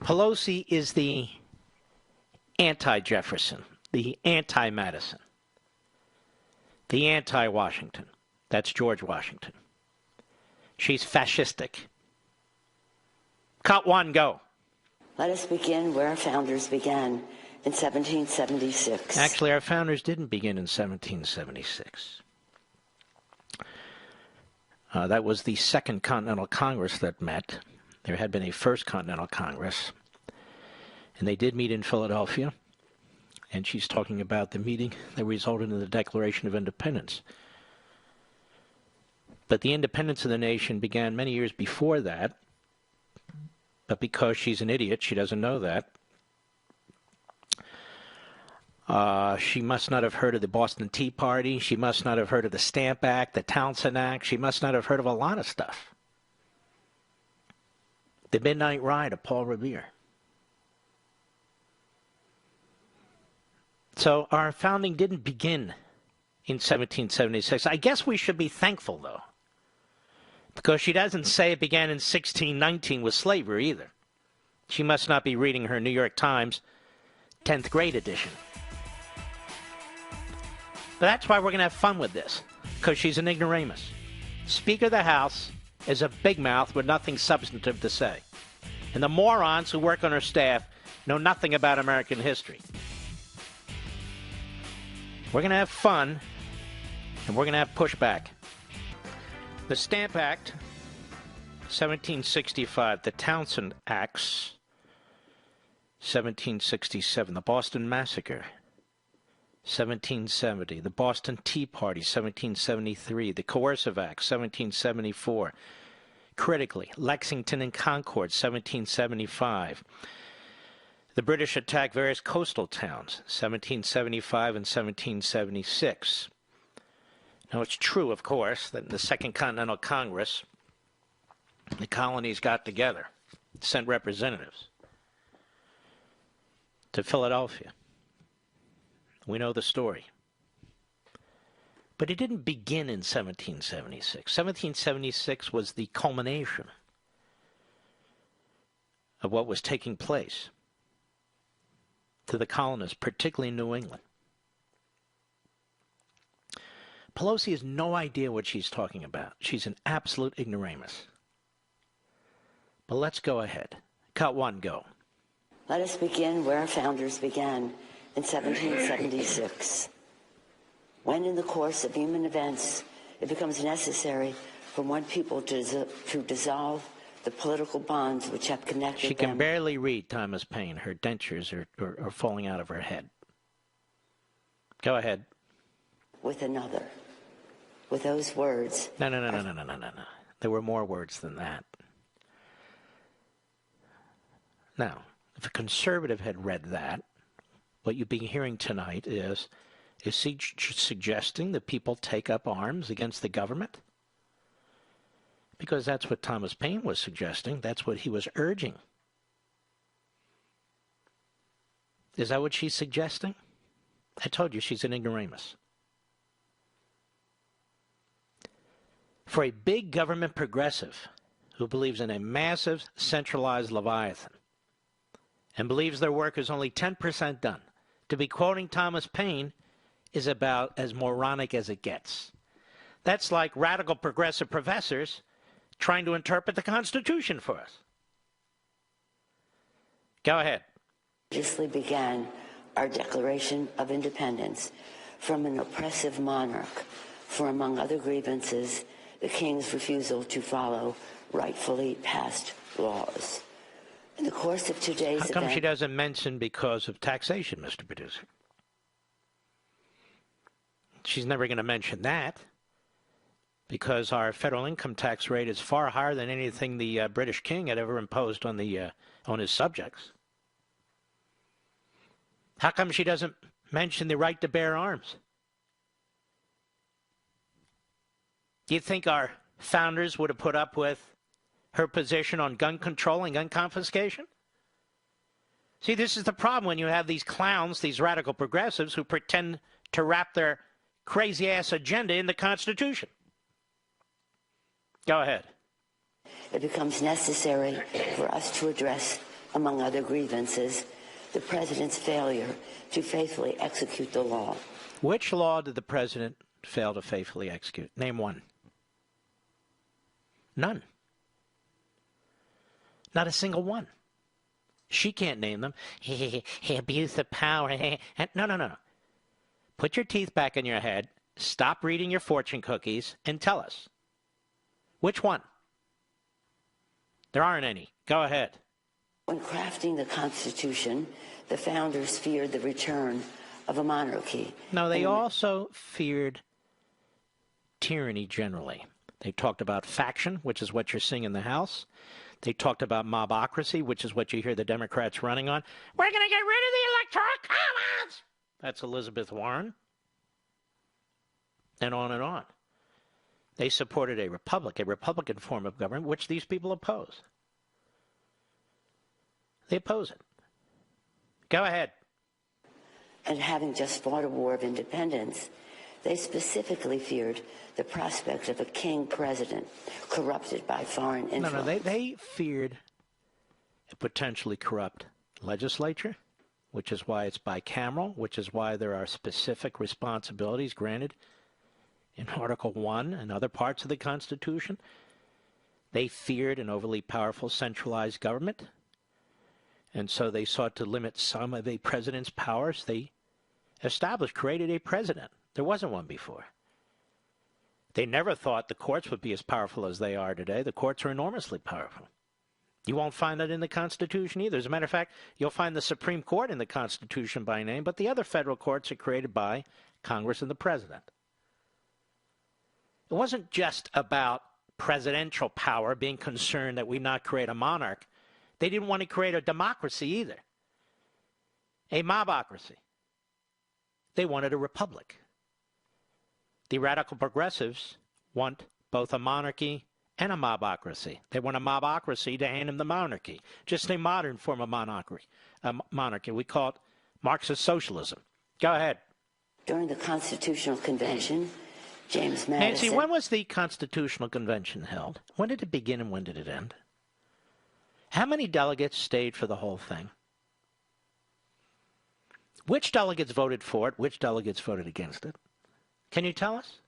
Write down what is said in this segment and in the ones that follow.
Pelosi is the anti-Jefferson, the anti-Madison, the anti-Washington. That's George Washington. She's fascistic. Cut one, go. Let us begin where our founders began in 1776. Actually, our founders didn't begin in 1776. That was the Second Continental Congress that met. There had been a First Continental Congress, and they did meet in Philadelphia. And she's talking about the meeting that resulted in the Declaration of Independence. But the independence of the nation began many years before that. But because she's an idiot, she doesn't know that. She must not have heard of the Boston Tea Party. She must not have heard of the Stamp Act, the Townsend Act. She must not have heard of a lot of stuff. The Midnight Ride of Paul Revere. So our founding didn't begin in 1776. I guess we should be thankful, though, because she doesn't say it began in 1619 with slavery either. She must not be reading her New York Times 10th grade edition. But that's why we're going to have fun with this, because she's an ignoramus. Speaker of the House is a big mouth with nothing substantive to say. And the morons who work on her staff know nothing about American history. We're going to have fun, and we're going to have pushback. The Stamp Act, 1765. The Townsend Acts, 1767. The Boston Massacre, 1770. The Boston Tea Party, 1773. The Coercive Act, 1774. Critically, Lexington and Concord, 1775. The British attacked various coastal towns, 1775 and 1776. Now, it's true, of course, that in the Second Continental Congress, the colonies got together, sent representatives to Philadelphia. We know the story. But it didn't begin in 1776. 1776 was the culmination of what was taking place to the colonists, particularly in New England. Pelosi has no idea what she's talking about. She's an absolute ignoramus. But let's go ahead. Cut one, go. Let us begin where our founders began in 1776. When in the course of human events it becomes necessary for one people to dissolve the political bonds which have connected them. She can barely read, Thomas Paine. Her dentures are falling out of her head. Go ahead. With another. With those words. No. There were more words than that. Now, if a conservative had read that, what you'd be hearing tonight is he suggesting that people take up arms against the government? Because that's what Thomas Paine was suggesting. That's what he was urging. Is that what she's suggesting? I told you she's an ignoramus. For a big government progressive who believes in a massive centralized Leviathan and believes their work is only 10% done, to be quoting Thomas Paine is about as moronic as it gets. That's like radical progressive professors trying to interpret the Constitution for us. Go ahead. Obviously began our Declaration of Independence from an oppressive monarch for, among other grievances, the king's refusal to follow rightfully passed laws. In the course of today's event... How come she doesn't mention because of taxation, Mr. Producer? She's never going to mention that, because our federal income tax rate is far higher than anything the British king had ever imposed on his subjects. How come she doesn't mention the right to bear arms? Do you think our founders would have put up with her position on gun control and gun confiscation? See, this is the problem when you have these clowns, these radical progressives, who pretend to wrap their crazy-ass agenda in the Constitution. Go ahead. It becomes necessary for us to address among other grievances, the president's failure to faithfully execute the law. Which law did the president fail to faithfully execute? Name one. None. Not a single one. She can't name them. He abused the power. No. Put your teeth back in your head, stop reading your fortune cookies, and tell us. Which one? There aren't any. Go ahead. When crafting the Constitution, the founders feared the return of a monarchy. No, they also feared tyranny generally. They talked about faction, which is what you're seeing in the House. They talked about mobocracy, which is what you hear the Democrats running on. We're going to get rid of the Electoral College. That's Elizabeth Warren. And on and on. They supported a Republican form of government, which these people oppose. They oppose it. Go ahead. And having just fought a war of independence, they specifically feared the prospect of a king president corrupted by foreign influence. No, they feared a potentially corrupt legislature, which is why it's bicameral, which is why there are specific responsibilities granted in Article 1 and other parts of the Constitution. They feared an overly powerful centralized government, and so they sought to limit some of a president's powers. They created a president. There wasn't one before. They never thought the courts would be as powerful as they are today. The courts are enormously powerful. You won't find that in the Constitution either. As a matter of fact, you'll find the Supreme Court in the Constitution by name, but the other federal courts are created by Congress and the president. It wasn't just about presidential power being concerned that we not create a monarch. They didn't want to create a democracy either, a mobocracy. They wanted a republic. The radical progressives want both a monarchy and a mobocracy. They want a mobocracy to hand them the monarchy, just a modern form of monarchy. We call it Marxist socialism. Go ahead. During the Constitutional Convention, James Madison... Nancy, when was the Constitutional Convention held? When did it begin and when did it end? How many delegates stayed for the whole thing? Which delegates voted for it? Which delegates voted against it? Can you tell us?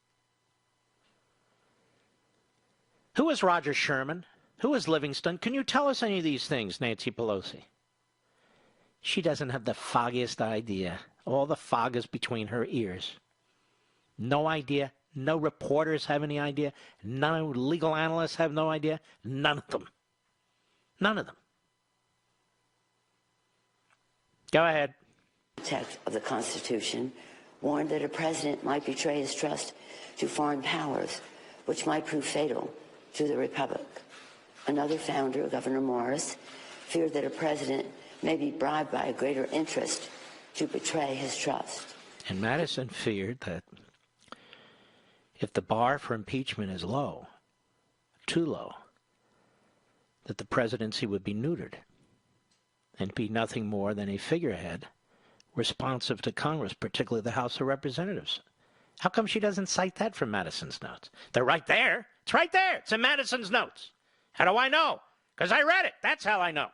Who was Roger Sherman? Who was Livingston? Can you tell us any of these things, Nancy Pelosi? She doesn't have the foggiest idea. All the fog is between her ears. No idea. No reporters have any idea. No legal analysts have no idea. None of them. None of them. Go ahead. Text of the Constitution warned that a president might betray his trust to foreign powers, which might prove fatal to the republic. Another founder, Governor Morris, feared that a president may be bribed by a greater interest to betray his trust. And Madison feared that if the bar for impeachment is low, too low, that the presidency would be neutered and be nothing more than a figurehead responsive to Congress, particularly the House of Representatives. How come she doesn't cite that from Madison's notes? They're right there. It's right there. It's in Madison's notes. How do I know? Because I read it. That's how I know.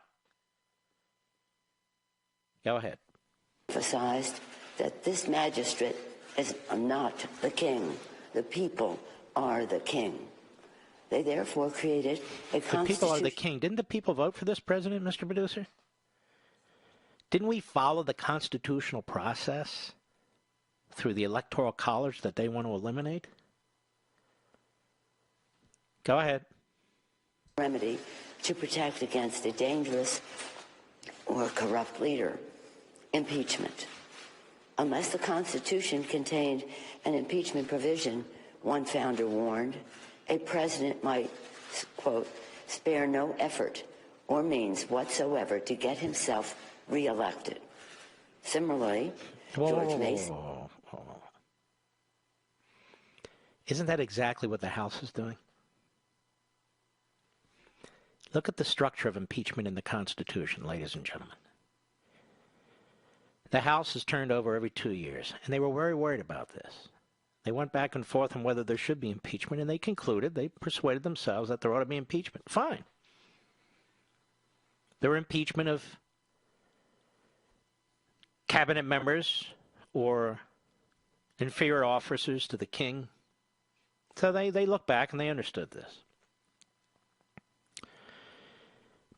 Go ahead. Emphasized that this magistrate is not the king. The people are the king. They therefore created a constitution. The people are the king. Didn't the people vote for this president, Mr. Producer? Didn't we follow the constitutional process through the Electoral College that they want to eliminate? Go ahead. Remedy to protect against a dangerous or corrupt leader. Impeachment. Unless the Constitution contained an impeachment provision, one founder warned, a president might, quote, spare no effort or means whatsoever to get himself reelected. Similarly, George Mason. Isn't that exactly what the House is doing? Look at the structure of impeachment in the Constitution, ladies and gentlemen. The House is turned over every 2 years, and they were very worried about this. They went back and forth on whether there should be impeachment, and they concluded, they persuaded themselves that there ought to be impeachment. Fine. There were impeachment of cabinet members or inferior officers to the king. So they look back and they understood this.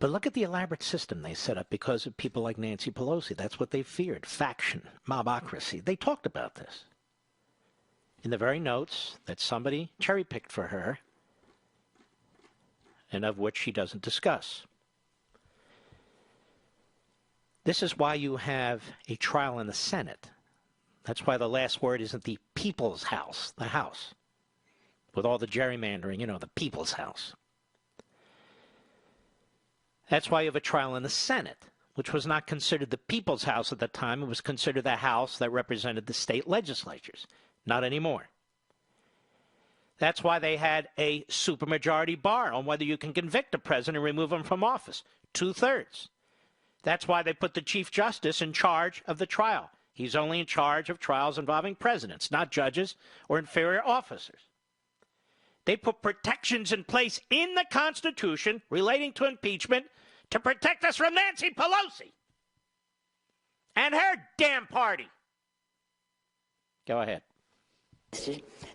But look at the elaborate system they set up because of people like Nancy Pelosi. That's what they feared. Faction, mobocracy. They talked about this in the very notes that somebody cherry-picked for her and of which she doesn't discuss. This is why you have a trial in the Senate. That's why the last word isn't the people's house, the House. With all the gerrymandering, the people's house. That's why you have a trial in the Senate, which was not considered the people's house at the time. It was considered the house that represented the state legislatures. Not anymore. That's why they had a supermajority bar on whether you can convict a president and remove him from office. 2/3. That's why they put the Chief Justice in charge of the trial. He's only in charge of trials involving presidents, not judges or inferior officers. They put protections in place in the Constitution relating to impeachment to protect us from Nancy Pelosi and her damn party. Go ahead.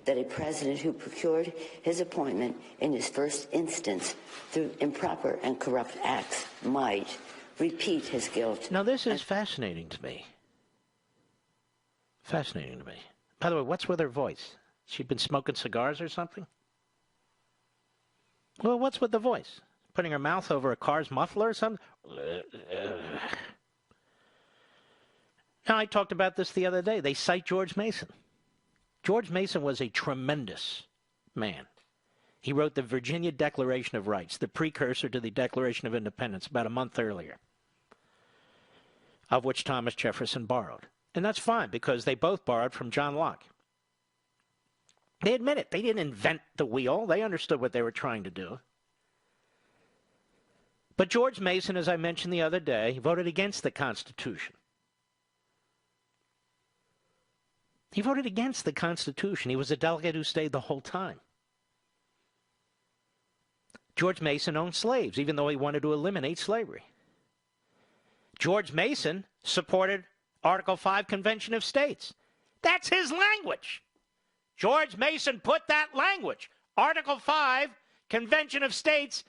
That a president who procured his appointment in his first instance through improper and corrupt acts might repeat his guilt. Now, this is fascinating to me. Fascinating to me. By the way, what's with her voice? She'd been smoking cigars or something? Well, what's with the voice? Putting her mouth over a car's muffler or something? Now, I talked about this the other day. They cite George Mason. George Mason was a tremendous man. He wrote the Virginia Declaration of Rights, the precursor to the Declaration of Independence, about a month earlier, of which Thomas Jefferson borrowed. And that's fine, because they both borrowed from John Locke. They admit it. They didn't invent the wheel. They understood what they were trying to do. But George Mason, as I mentioned the other day, voted against the Constitution. He voted against the Constitution. He was a delegate who stayed the whole time. George Mason owned slaves, even though he wanted to eliminate slavery. George Mason supported Article 5 Convention of States. That's his language. George Mason put that language, Article 5 Convention of States,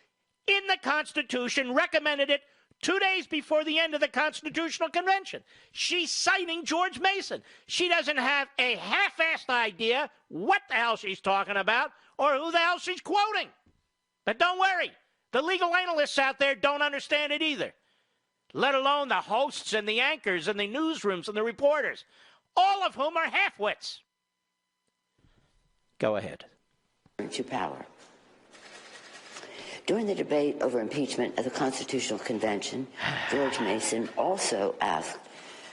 in the Constitution, recommended it 2 days before the end of the Constitutional Convention. She's citing George Mason. She doesn't have a half-assed idea what the hell she's talking about or who the hell she's quoting. But don't worry, the legal analysts out there don't understand it either, let alone the hosts and the anchors and the newsrooms and the reporters, all of whom are half-wits. Go ahead. To power. During the debate over impeachment at the Constitutional Convention, George Mason also asked,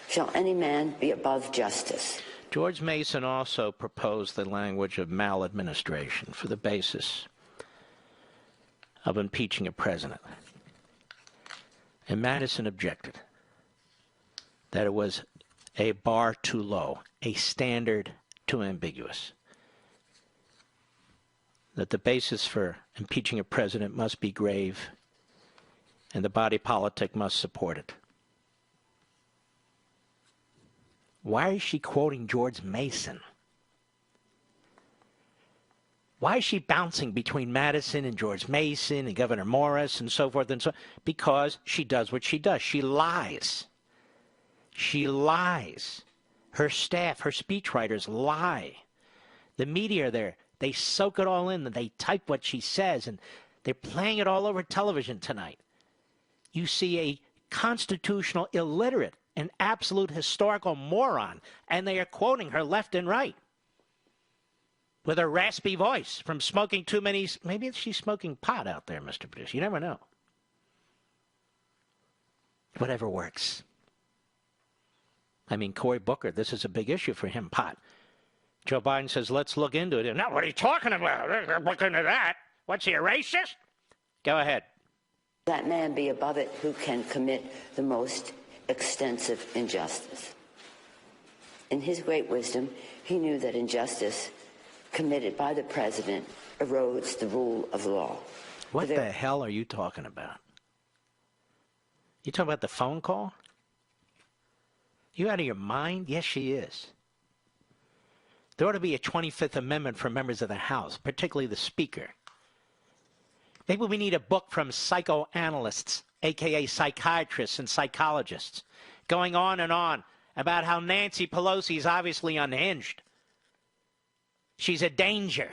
shall any man be above justice? George Mason also proposed the language of maladministration for the basis of impeaching a president. And Madison objected that it was a bar too low, a standard too ambiguous, that the basis for impeaching a president must be grave and the body politic must support it. Why is she quoting George Mason? Why is she bouncing between Madison and George Mason and Governor Morris and so forth and so on? Because she does what she does. She lies. She lies. Her staff, her speechwriters lie. The media are there. They soak it all in, and they type what she says, and they're playing it all over television tonight. You see a constitutional illiterate, an absolute historical moron, and they are quoting her left and right with a raspy voice from smoking too many. Maybe she's smoking pot out there, Mr. Producer. You never know. Whatever works. I mean, Cory Booker, this is a big issue for him, pot. Joe Biden says, let's look into it. Now, what are you talking about? Look into that. What's he, a racist? Go ahead. That man be above it who can commit the most extensive injustice. In his great wisdom, he knew that injustice committed by the president erodes the rule of law. What the hell are you talking about? You talking about the phone call? You out of your mind? Yes, she is. There ought to be a 25th Amendment for members of the House, particularly the Speaker. Maybe we need a book from psychoanalysts, a.k.a. psychiatrists and psychologists, going on and on about how Nancy Pelosi is obviously unhinged. She's a danger.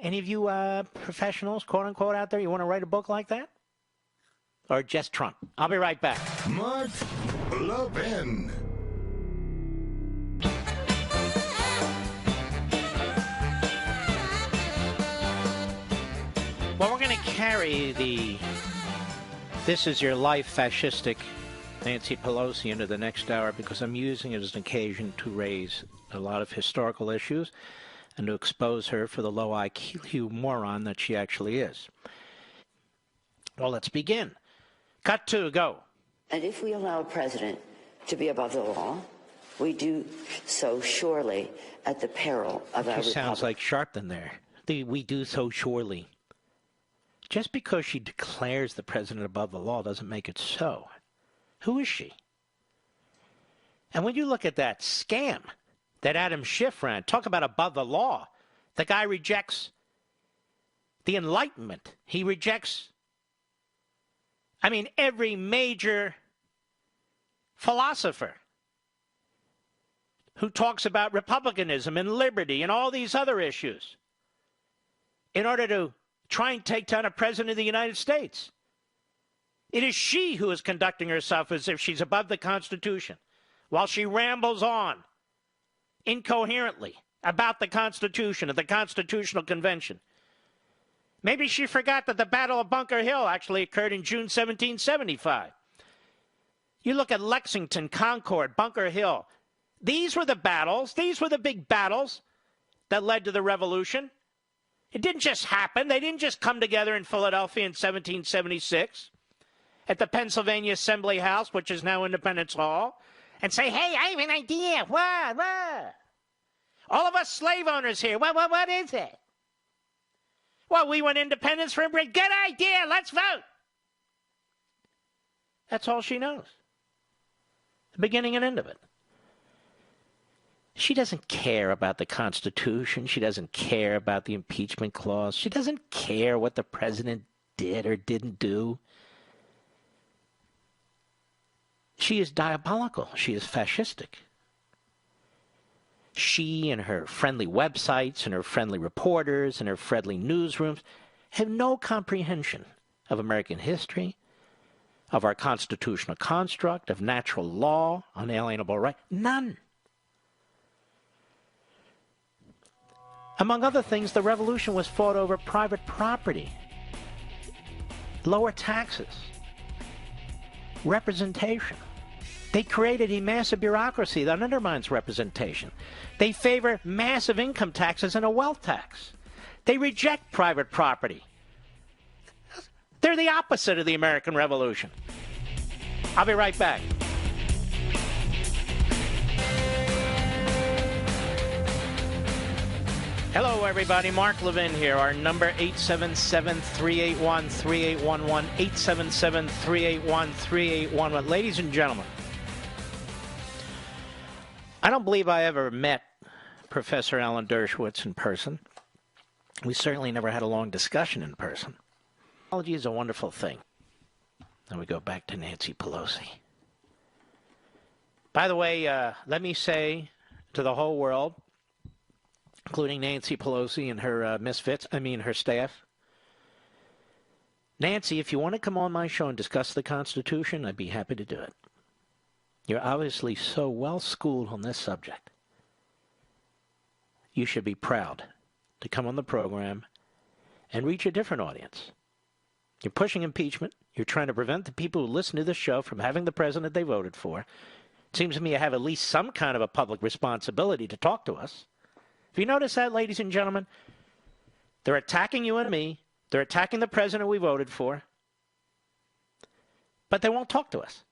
Any of you professionals, quote-unquote, out there, you want to write a book like that? Or just Trump? I'll be right back. Mark Levin. Well, we're going to carry the "This is your life" fascistic Nancy Pelosi into the next hour because I'm using it as an occasion to raise a lot of historical issues and to expose her for the low IQ moron that she actually is. Well, let's begin. Cut to, go. And if we allow a president to be above the law, we do so surely at the peril of our republic. Sounds like Sharpton there. We do so surely. Just because she declares the president above the law doesn't make it so. Who is she? And when you look at that scam that Adam Schiff ran, talk about above the law. The guy rejects the Enlightenment. He rejects, every major philosopher who talks about republicanism and liberty and all these other issues in order to try and take down a president of the United States. It is she who is conducting herself as if she's above the Constitution while she rambles on incoherently about the Constitution and the Constitutional Convention. Maybe she forgot that the Battle of Bunker Hill actually occurred in June 1775. You look at Lexington, Concord, Bunker Hill. These were the battles. These were the big battles that led to the Revolution. It didn't just happen. They didn't just come together in Philadelphia in 1776 at the Pennsylvania Assembly House, which is now Independence Hall, and say, hey, I have an idea. What? All of us slave owners here. What is it? Well, we want independence from Britain. Good idea. Let's vote. That's all she knows. The beginning and end of it. She doesn't care about the Constitution. She doesn't care about the impeachment clause. She doesn't care what the president did or didn't do. She is diabolical. She is fascistic. She and her friendly websites and her friendly reporters and her friendly newsrooms have no comprehension of American history, of our constitutional construct, of natural law, unalienable right. None. Among other things, the revolution was fought over private property, lower taxes, representation. They created a massive bureaucracy that undermines representation. They favor massive income taxes and a wealth tax. They reject private property. They're the opposite of the American Revolution. I'll be right back. Hello, everybody. Mark Levin here. Our number, 877-381-3811, 877-381-3811. Ladies and gentlemen, I don't believe I ever met Professor Alan Dershowitz in person. We certainly never had a long discussion in person. Technology is a wonderful thing. And we go back to Nancy Pelosi. By the way, let me say to the whole world, including Nancy Pelosi and her her staff, Nancy, if you want to come on my show and discuss the Constitution, I'd be happy to do it. You're obviously so well schooled on this subject. You should be proud to come on the program and reach a different audience. You're pushing impeachment. You're trying to prevent the people who listen to this show from having the president they voted for. It seems to me you have at least some kind of a public responsibility to talk to us. Have you noticed that, ladies and gentlemen? They're attacking you and me. They're attacking the president we voted for. But they won't talk to us.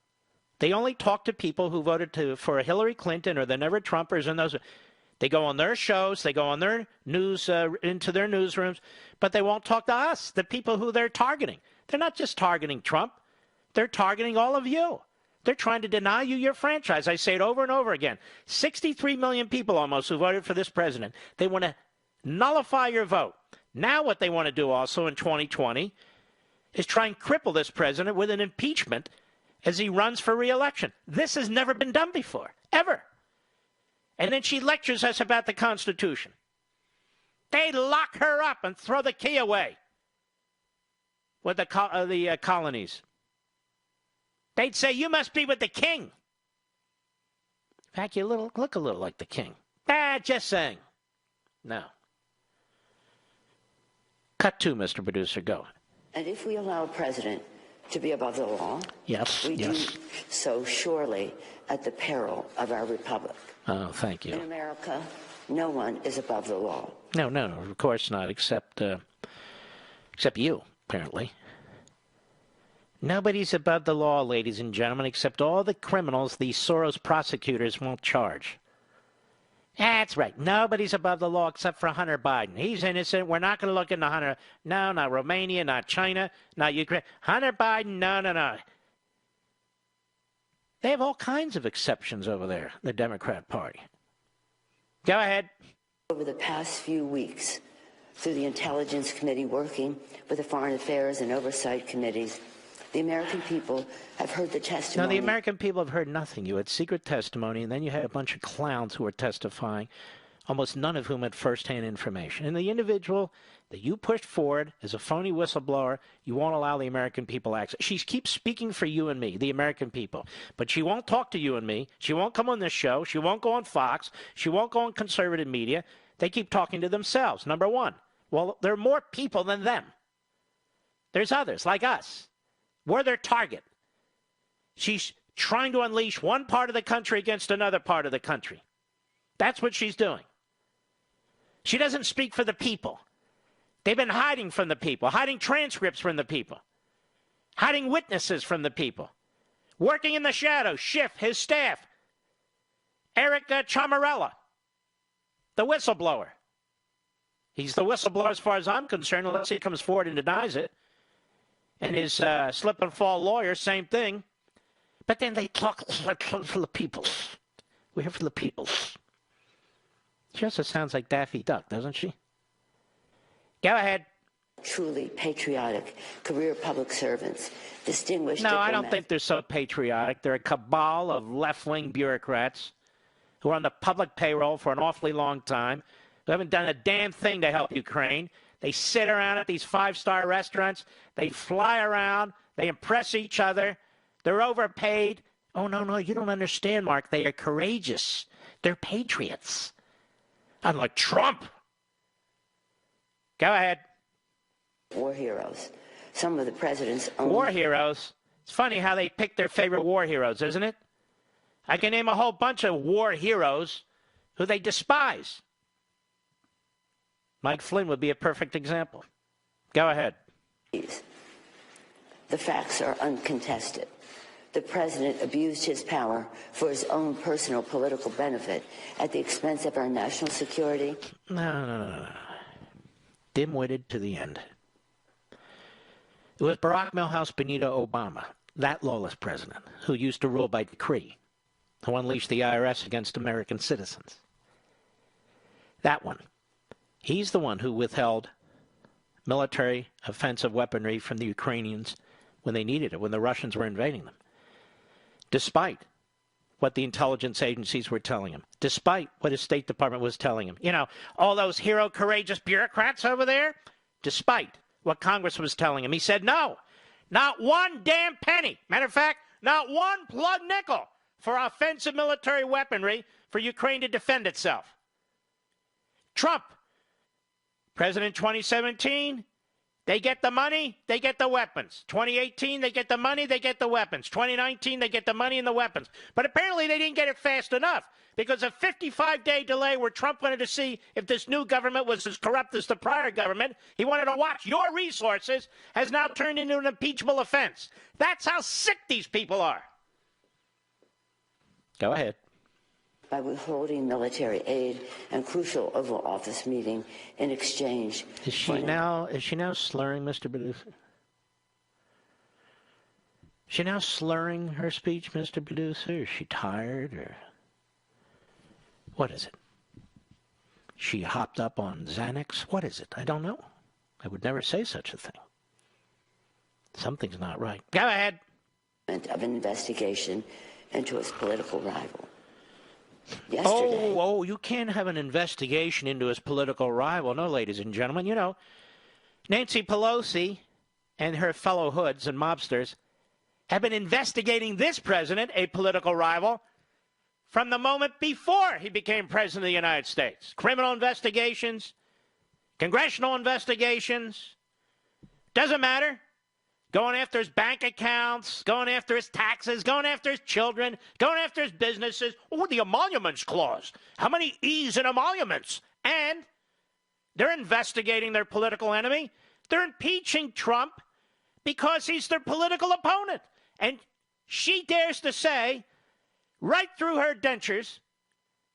They only talk to people who voted for Hillary Clinton or the Never Trumpers and those. They go on their shows. They go on their news, into their newsrooms. But they won't talk to us, the people who they're targeting. They're not just targeting Trump. They're targeting all of you. They're trying to deny you your franchise. I say it over and over again. 63 million people almost who voted for this president. They want to nullify your vote. Now what they want to do also in 2020 is try and cripple this president with an impeachment as he runs for re-election. This has never been done before, ever. And then she lectures us about the Constitution. They'd lock her up and throw the key away with the colonies. They'd say, you must be with the king. In fact, you look a little like the king. Just saying. No. Cut to, Mr. Producer, go. And if we allow a president to be above the law, we do so surely at the peril of our republic. Oh, thank you. In America, no one is above the law. No, of course not, except you, apparently. Nobody's above the law, ladies and gentlemen, except all the criminals these Soros prosecutors won't charge. That's right. Nobody's above the law except for Hunter Biden. He's innocent. We're not going to look into Hunter. No, not Romania, not China, not Ukraine. Hunter Biden, no. They have all kinds of exceptions over there, the Democrat Party. Go ahead. Over the past few weeks, through the Intelligence Committee working with the Foreign Affairs and Oversight Committees, the American people have heard the testimony. No, the American people have heard nothing. You had secret testimony, and then you had a bunch of clowns who were testifying, almost none of whom had first-hand information. And the individual that you pushed forward as a phony whistleblower, you won't allow the American people access. She keeps speaking for you and me, the American people. But she won't talk to you and me. She won't come on this show. She won't go on Fox. She won't go on conservative media. They keep talking to themselves, number one. Well, there are more people than them. There's others, like us. We're their target. She's trying to unleash one part of the country against another part of the country. That's what she's doing. She doesn't speak for the people. They've been hiding from the people, hiding transcripts from the people, hiding witnesses from the people, working in the shadows. Schiff, his staff, Eric Chamarella, the whistleblower. He's the whistleblower as far as I'm concerned, unless he comes forward and denies it. And his slip and fall lawyer, same thing. But then they talk for the people. We're here for the people. She also sounds like Daffy Duck, doesn't she? Go ahead. Truly patriotic career public servants, distinguished No, diplomats. I don't think they're so patriotic. They're a cabal of left-wing bureaucrats who are on the public payroll for an awfully long time, who haven't done a damn thing to help Ukraine. They sit around at these five-star restaurants. They fly around. They impress each other. They're overpaid. Oh, no, you don't understand, Mark. They are courageous. They're patriots. Unlike Trump. Go ahead. War heroes. Some of the president's own... War heroes? It's funny how they pick their favorite war heroes, isn't it? I can name a whole bunch of war heroes who they despise. Mike Flynn would be a perfect example. Go ahead. The facts are uncontested. The president abused his power for his own personal political benefit at the expense of our national security. No. Dim-witted to the end. It was Barack Milhouse Benito Obama, that lawless president, who used to rule by decree, who unleashed the IRS against American citizens. That one. He's the one who withheld military offensive weaponry from the Ukrainians when they needed it, when the Russians were invading them. Despite what the intelligence agencies were telling him, despite what his State Department was telling him. You know, all those hero, courageous bureaucrats over there, despite what Congress was telling him. He said no, not one damn penny. Matter of fact, not one plug nickel for offensive military weaponry for Ukraine to defend itself. Trump. President 2017, they get the money, they get the weapons. 2018, they get the money, they get the weapons. 2019, they get the money and the weapons. But apparently they didn't get it fast enough because a 55-day delay where Trump wanted to see if this new government was as corrupt as the prior government, he wanted to watch your resources, has now turned into an impeachable offense. That's how sick these people are. Go ahead. By withholding military aid and crucial Oval Office meeting in exchange. Is she now slurring, Mr. Producer? Is she now slurring her speech, Mr. Producer? Is she tired, or what is it? She hopped up on Xanax? What is it? I don't know. I would never say such a thing. Something's not right. Go ahead. Of an investigation into his political rival. Yesterday. Oh, you can't have an investigation into his political rival. No, ladies and gentlemen. You know, Nancy Pelosi and her fellow hoods and mobsters have been investigating this president, a political rival, from the moment before he became president of the United States. Criminal investigations, congressional investigations, doesn't matter. Going after his bank accounts, going after his taxes, going after his children, going after his businesses. Oh, the emoluments clause. How many E's in emoluments? And they're investigating their political enemy. They're impeaching Trump because he's their political opponent. And she dares to say, right through her dentures,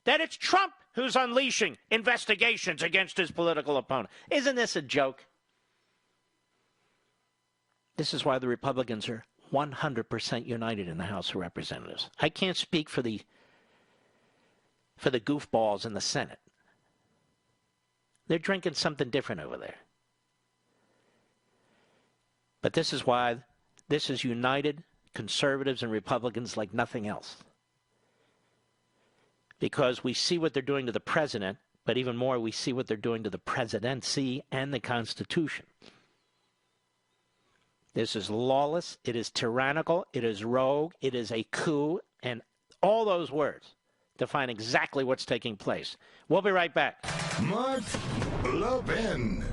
that it's Trump who's unleashing investigations against his political opponent. Isn't this a joke? This is why the Republicans are 100% united in the House of Representatives. I can't speak for the goofballs in the Senate. They're drinking something different over there. But this is why this is united conservatives and Republicans like nothing else. Because we see what they're doing to the president, but even more, we see what they're doing to the presidency and the Constitution. This is lawless, it is tyrannical, it is rogue, it is a coup, and all those words define exactly what's taking place. We'll be right back. Mark Levin.